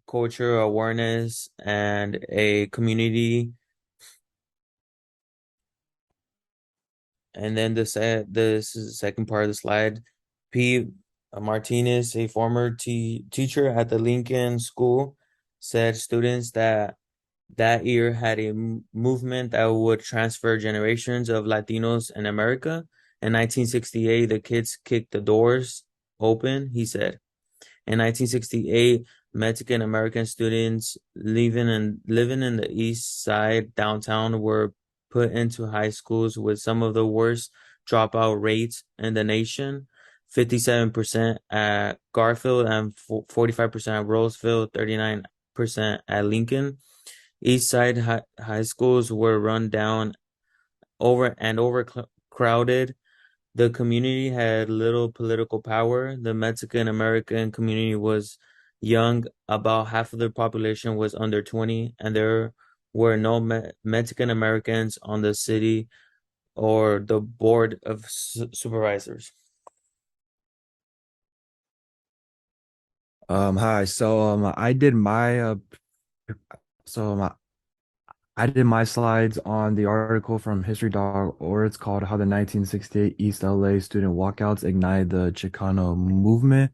culture awareness and a community. And then this is the second part of the slide. P. Martinez, a former teacher at the Lincoln School, said students that year had a movement that would transfer generations of Latinos in America. In 1968, the kids kicked the doors open, he said. In 1968, Mexican American students living in the East Side downtown were put into high schools with some of the worst dropout rates in the nation. 57% at Garfield and 45% at Roseville, 39% at Lincoln. East Side high schools were run down overcrowded. The community had little political power. The Mexican American community was young. About half of the population was under 20, and there were no Mexican Americans on the city or the board of supervisors. Hi. So I did my slides on the article from history.org. It's called How the 1968 East LA Student Walkouts Ignited the Chicano Movement.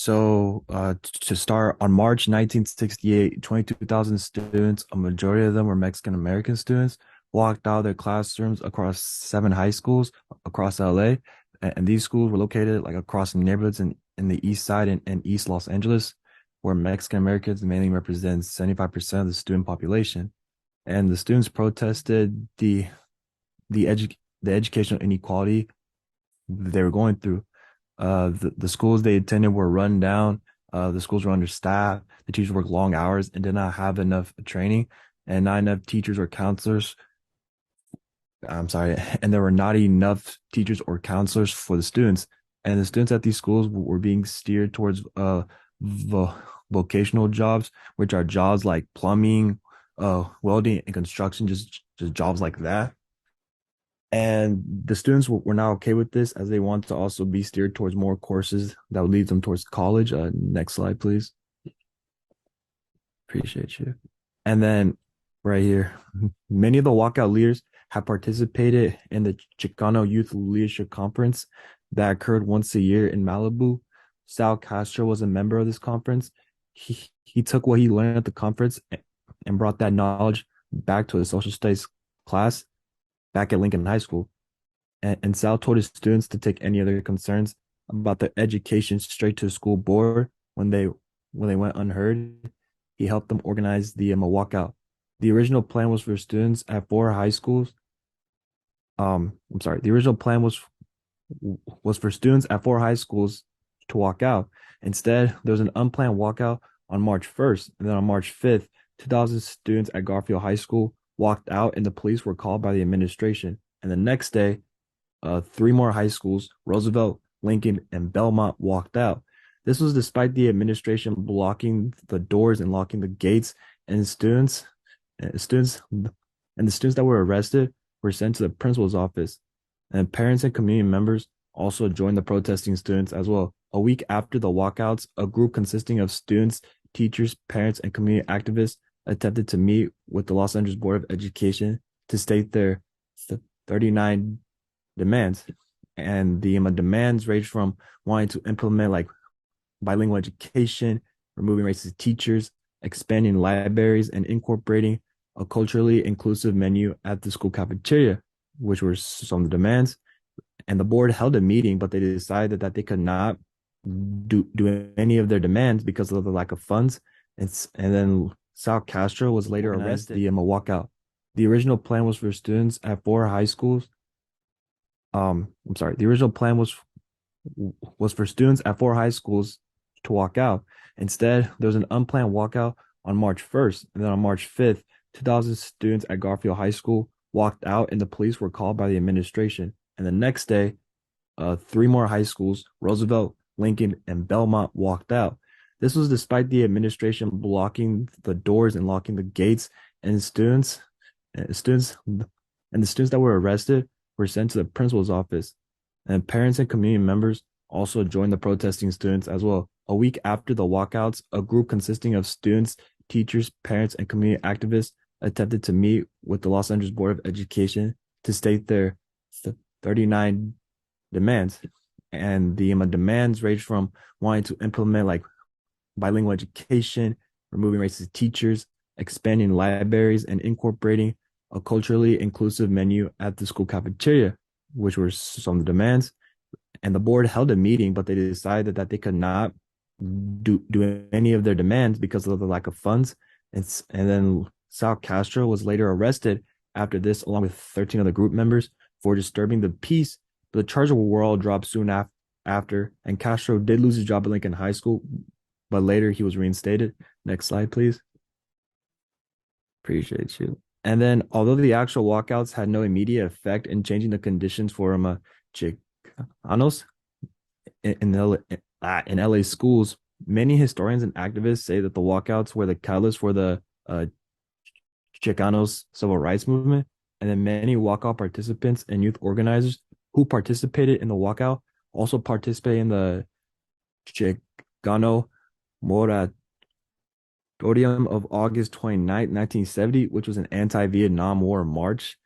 To start, on March 1968, 22,000 students, a majority of them were Mexican American students, walked out of their classrooms across 7 high schools across LA. And these schools were located like across neighborhoods in the East Side and East Los Angeles, where Mexican Americans mainly represent 75% of the student population. And the students protested the educational inequality they were going through. The schools they attended were run down. The schools were understaffed. The teachers worked long hours and did not have enough training, and not enough teachers or counselors. I'm sorry, and there were not enough teachers or counselors for the students. And the students at these schools were being steered towards vo vocational jobs, which are jobs like plumbing, welding, and construction, just jobs like that. And the students were not okay with this, as they want to also be steered towards more courses that would lead them towards college. Next slide, please. Appreciate you. And then right here, many of the walkout leaders have participated in the Chicano Youth Leadership Conference that occurred once a year in Malibu. Sal Castro was a member of this conference. He took what he learned at the conference and brought that knowledge back to a social studies class back at Lincoln High School. And Sal told his students to take any other concerns about their education straight to the school board when they went unheard. He helped them organize the walkout. The original plan was for students at 4 high schools. I'm sorry. The original plan was for students at 4 high schools to walk out. Instead, there was an unplanned walkout on March 1st, and then on March 5th, 2,000 students at Garfield High School walked out, and the police were called by the administration. And the next day, 3 more high schools, Roosevelt, Lincoln, and Belmont, walked out. This was despite the administration blocking the doors and locking the gates, and students, and the students that were arrested were sent to the principal's office. And parents and community members also joined the protesting students as well. A week after the walkouts, a group consisting of students, teachers, parents, and community activists attempted to meet with the Los Angeles Board of Education to state their 39 demands. And the demands range from wanting to implement like bilingual education, removing racist teachers, expanding libraries, and incorporating a culturally inclusive menu at the school cafeteria, which were some of the demands. And the board held a meeting, but they decided that they could not do any of their demands because of the lack of funds. And then Sal Castro was later arrested. The walkout. The original plan was for students at 4 high schools. I'm sorry. The original plan was for students at 4 high schools to walk out. Instead, there was an unplanned walkout on March 1st, and then on March 5th, 2,000 students at Garfield High School walked out, and the police were called by the administration. And the next day, 3 more high schools, Roosevelt, Lincoln, and Belmont, walked out. This was despite the administration blocking the doors and locking the gates, and students, and the students that were arrested were sent to the principal's office. And parents and community members also joined the protesting students as well. A week after the walkouts, a group consisting of students, teachers, parents, and community activists attempted to meet with the Los Angeles Board of Education to state their 39 demands. And the demands range from wanting to implement like bilingual education, removing racist teachers, expanding libraries, and incorporating a culturally inclusive menu at the school cafeteria, which were some of the demands. And the board held a meeting, but they decided that they could not do any of their demands because of the lack of funds. And then Sal Castro was later arrested after this, along with 13 other group members for disturbing the peace. But the charges were all dropped soon after, and Castro did lose his job at Lincoln High School, but later he was reinstated. Next slide, please. Appreciate you. And then, although the actual walkouts had no immediate effect in changing the conditions for Chicanos in LA schools, many historians and activists say that the walkouts were the catalyst for the Chicanos civil rights movement. And then many walkout participants and youth organizers who participated in the walkout also participated in the Chicano moratorium of August 29th, 1970, which was an anti-Vietnam War march.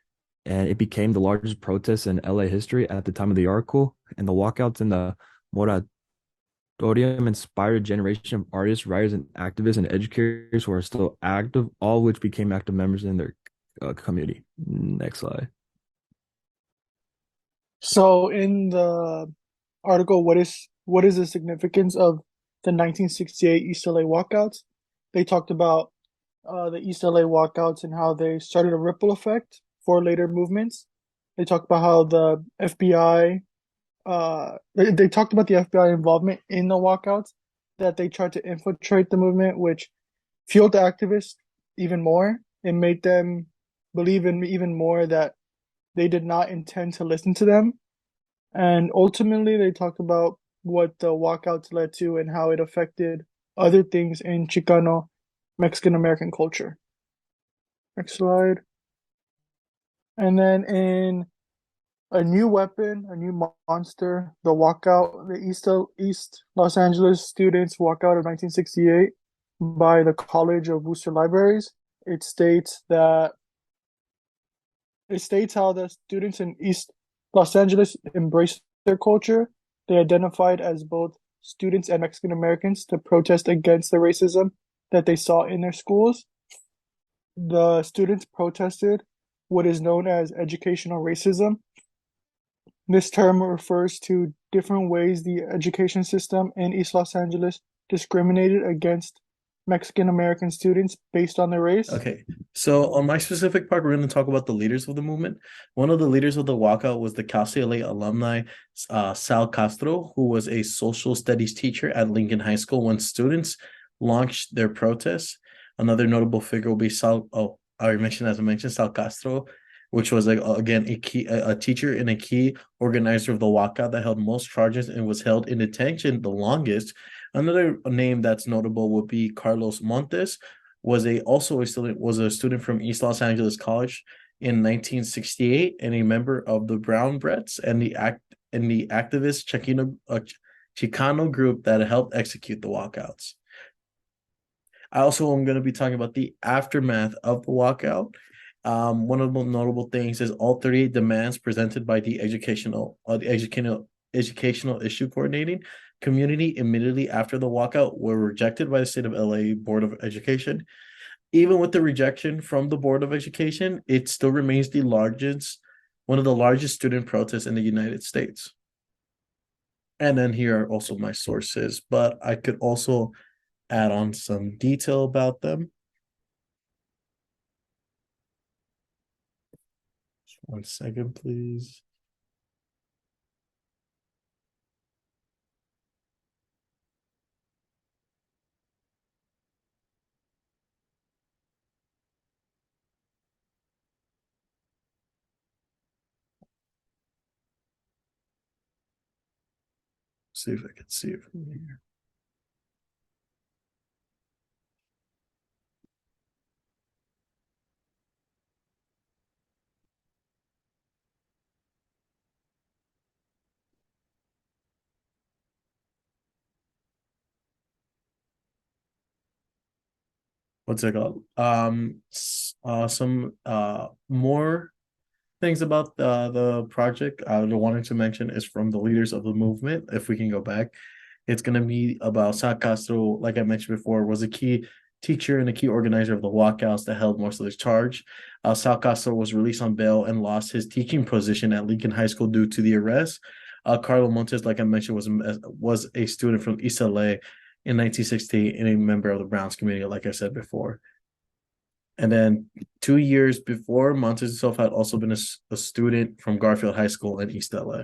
And it became the largest protest in LA history at the time of the article. And the walkouts in the moratorium inspired a generation of artists, writers, and activists and educators who are still active, all which became active members in their community. Next slide. So in the article, what is the significance of the 1968 East LA walkouts? They talked about the East LA walkouts and how they started a ripple effect for later movements. They talked about how the FBI, they talked about the FBI involvement in the walkouts, that they tried to infiltrate the movement, which fueled the activists even more. It made them believe in even more that they did not intend to listen to them. And ultimately, they talked about what the walkouts led to and how it affected other things in Chicano Mexican American culture. Next slide. And then in a new weapon, a new monster, the walkout, the East Los Angeles students walkout of 1968 by the College of Wooster Libraries. It states that it states how the students in East Los Angeles embraced their culture. They identified as both students and Mexican Americans to protest against the racism that they saw in their schools. The students protested what is known as educational racism. This term refers to different ways the education system in East Los Angeles discriminated against Mexican American students based on their race. Okay, so on my specific part, we're going to talk about the leaders of the movement. One of the leaders of the walkout was the Cal State LA alumni, Sal Castro, who was a social studies teacher at Lincoln High School when students launched their protests. Another notable figure will be Sal. Oh, I already mentioned, as I mentioned, Sal Castro, which was again a teacher and a key organizer of the walkout that held most charges and was held in detention the longest. Another name that's notable would be Carlos Montes, was a student from East Los Angeles College in 1968 and a member of the Brown Berets and the activist Chicano group that helped execute the walkouts. I also am going to be talking about the aftermath of the walkout. One of the notable things is all 38 demands presented by the educational issue coordinating community immediately after the walkout were rejected by the state of LA Board of Education. Even with the rejection from the Board of Education, it still remains one of the largest student protests in the United States. And then here are also my sources, but I could also add on some detail about them. Just 1 second, please. See if I can see it from here. what's it called? Some more things about the project I wanted to mention is from the leaders of the movement. If we can go back, it's going to be about Sal Castro, like I mentioned before, was a key teacher and a key organizer of the walkouts that held most of the charge. Sal Castro was released on bail and lost his teaching position at Lincoln High School due to the arrest. Carlo Montes, like I mentioned, was a student from East LA in 1968 and a member of the Browns community, like I said before. And then 2 years before, Montes himself had also been a student from Garfield High School in East LA.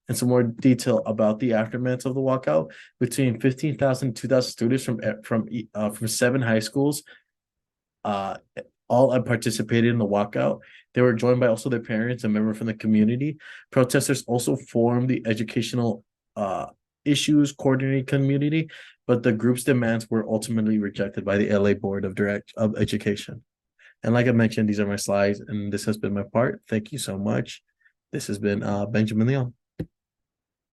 And some more detail about the aftermath of the walkout: between 15,000 and 2,000 students from 7 high schools, uh, all had participated in the walkout. They were joined by also their parents and members from the community. Protesters also formed the educational issues coordinating community, but the group's demands were ultimately rejected by the LA Board of Education. And like I mentioned, these are my slides, and this has been my part. Thank you so much. This has been Benjamin Leon.